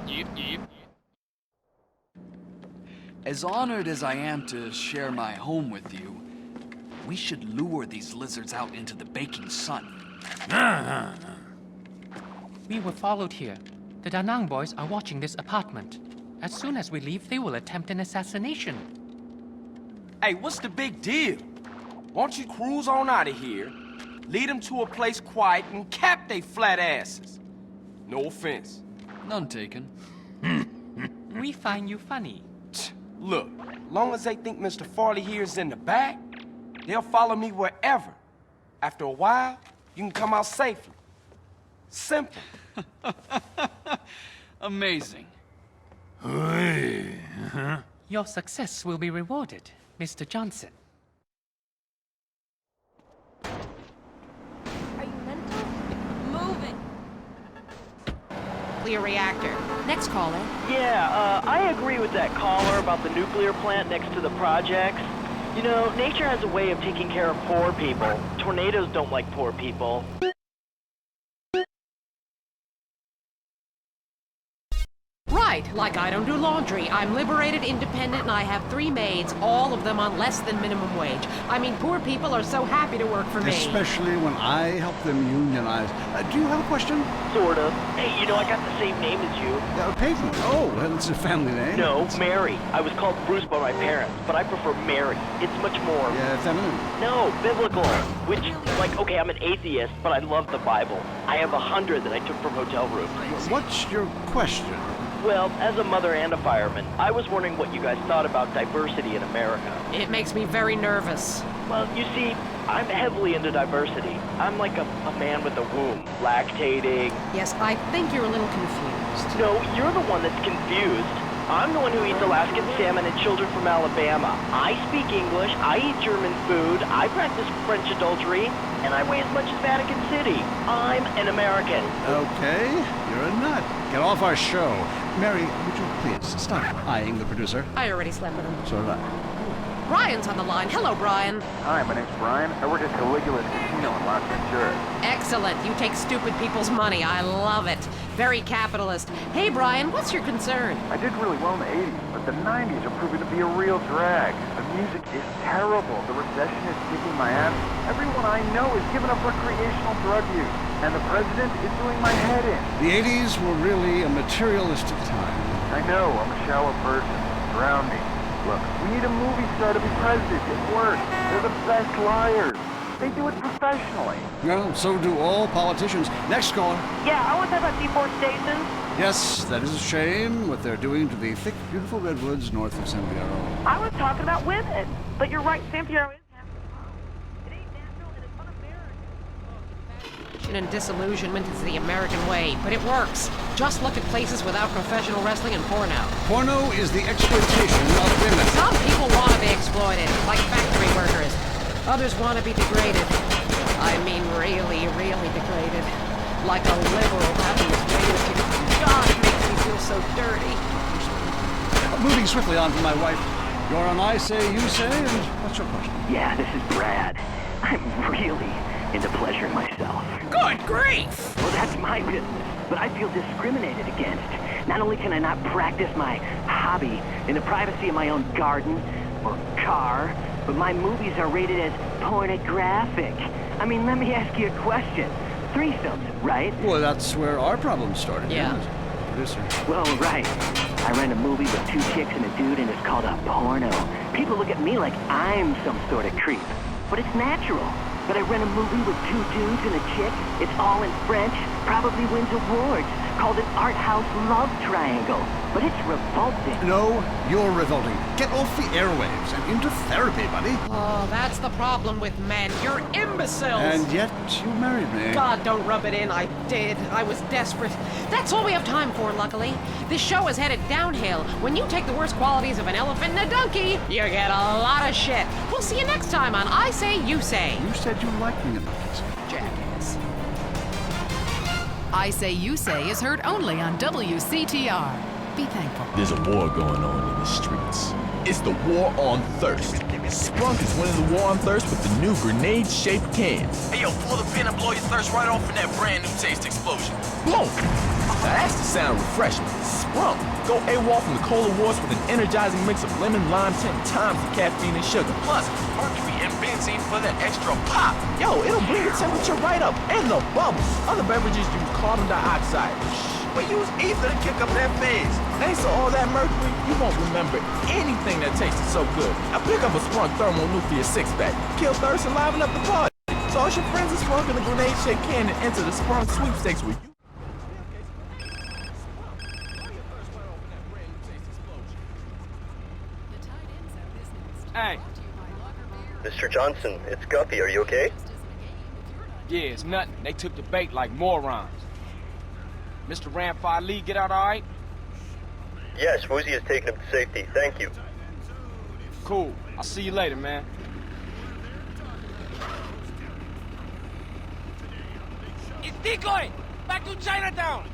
Yep. As honored as I am to share my home with you, we should lure these lizards out into the baking sun. We were followed here. The Da Nang boys are watching this apartment. As soon as we leave, they will attempt an assassination. Hey, what's the big deal? Why don't you cruise on out of here, lead them to a place quiet, and cap they flat asses? No offense. None taken. We find you funny. Look, long as they think Mr. Farley here is in the back, they'll follow me wherever. After a while, you can come out safely. Simple. Amazing. Your success will be rewarded, Mr. Johnson. Are you mental? Move it! Nuclear reactor. Next caller. Yeah, I agree with that caller about the nuclear plant next to the projects. You know, nature has a way of taking care of poor people. Tornadoes don't like poor people. Right, like I don't do laundry. I'm liberated, independent, and I have 3 maids, all of them on less than minimum wage. I mean, poor people are so happy to work for me. Especially when I help them unionize. Do you have a question? Sort of. Hey, you know, I got the same name as you. Peyton. Oh, well, it's a family name. No, Mary. I was called Bruce by my parents, but I prefer Mary. It's much more... Yeah, feminine. No, biblical. Which, like, okay, I'm an atheist, but I love the Bible. I have 100 that I took from hotel rooms. What's your question? Well, as a mother and a fireman, I was wondering what you guys thought about diversity in America. It makes me very nervous. Well, you see, I'm heavily into diversity. I'm like a man with a womb, lactating. Yes, I think you're a little confused. No, you're the one that's confused. I'm the one who eats Alaskan salmon and children from Alabama. I speak English, I eat German food, I practice French adultery, and I weigh as much as Vatican City. I'm an American. Okay, you're a nut. Get off our show. Mary, would you please stop eyeing the producer? I already slept with him. So did I. Brian's on the line. Hello, Brian. Hi, my name's Brian. I work at Caligula's Casino in Las Venturas. Excellent. You take stupid people's money. I love it. Very capitalist. Hey, Brian, what's your concern? I did really well in the 80s, but the 90s are proving to be a real drag. The music is terrible. The recession is kicking my ass. Everyone I know is giving up recreational drug use. And the president is doing my head in. The 80s were really a materialistic time. I know, I'm a shallow person. Drown me. Look, we need a movie star to be president. It works. They're the best liars. They do it professionally. Well, so do all politicians. Next caller. Yeah, I want to talk about Seaport Station. Yes, that is a shame, what they're doing to the thick, beautiful redwoods north of San Fierro. I was talking about women. But you're right, San Fierro is natural. It ain't natural and it's un-American. And disillusionment is the American way, but it works. Just look at places without professional wrestling and porno. Porno is the exploitation of women. Some people want to be exploited, like factory workers. Others want to be degraded. I mean really, really degraded. Like a liberal having his way with you. God, it makes me feel so dirty. Moving swiftly on from my wife. You're on I Say, You Say, and what's your question? Yeah, this is Brad. I'm really into pleasuring myself. Good grief! Well, that's my business, but I feel discriminated against. Not only can I not practice my hobby in the privacy of my own garden or car, but my movies are rated as pornographic. I mean, let me ask you a question. Threesomes, right? Well, that's where our problem started. Yeah. Producer. Well, right. I rent a movie with 2 chicks and a dude, and it's called a porno. People look at me like I'm some sort of creep, but it's natural. But I rent a movie with 2 dudes and a chick. It's all in French, probably wins awards, called an art house love triangle. But it's revolting. No, you're revolting. Get off the airwaves and into therapy, buddy. Oh, that's the problem with men. You're imbeciles. And yet, you married me. God, don't rub it in. I did. I was desperate. That's all we have time for, luckily. This show is headed downhill. When you take the worst qualities of an elephant and a donkey, you get a lot of shit. We'll see you next time on I Say, You Say. You said you liked me enough. Jackass. I Say You Say is heard only on WCTR. Be thankful. There's a war going on in the streets. It's the war on thirst. Splunk is winning the war on thirst with the new grenade-shaped can. Hey, yo, pull the pin and blow your thirst right off in that brand new Taste Explosion. Boom! Now that's the sound of refreshment. Sprunk. Go AWOL from the Cola Wars with an energizing mix of lemon, lime, 10 times the caffeine and sugar. Plus, mercury and benzene for the extra pop. Yo, it'll bring the temperature right up and the bubbles. Other beverages use carbon dioxide. We use ether to kick up that phase. Thanks to all that mercury, you won't remember anything that tasted so good. Now pick up a Sprunk thermonuclear 6-pack. Kill thirst and liven up the party. Toss your friends a Sprunk in the grenade shake can and enter the Sprunk sweepstakes with you. Hey. Mr. Johnson, it's Guppy. Are you okay? Yeah, it's nothing. They took the bait like morons. Mr. Ramfire Lee get out all right? Yes, Woozy has taken him to safety. Thank you. Cool. I'll see you later, man. It's decoy! Back to Chinatown!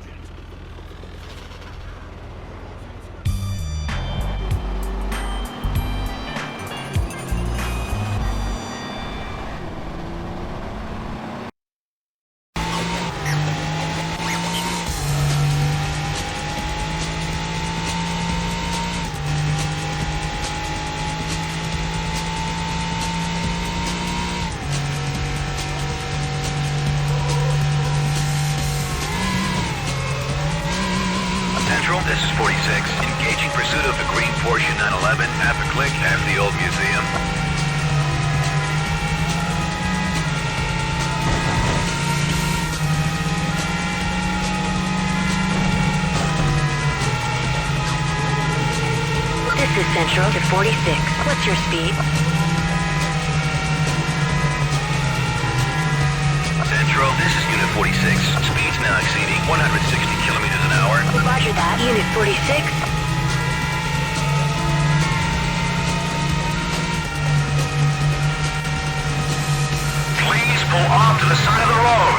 This is 46. Engaging pursuit of the green Porsche 911. Half a click, half the old museum. This is Central to 46. What's your speed? Central, this is Unit 46. Speeds now exceeding 160 kilometers an hour. Roger that. Unit 46. Please pull off to the side of the road.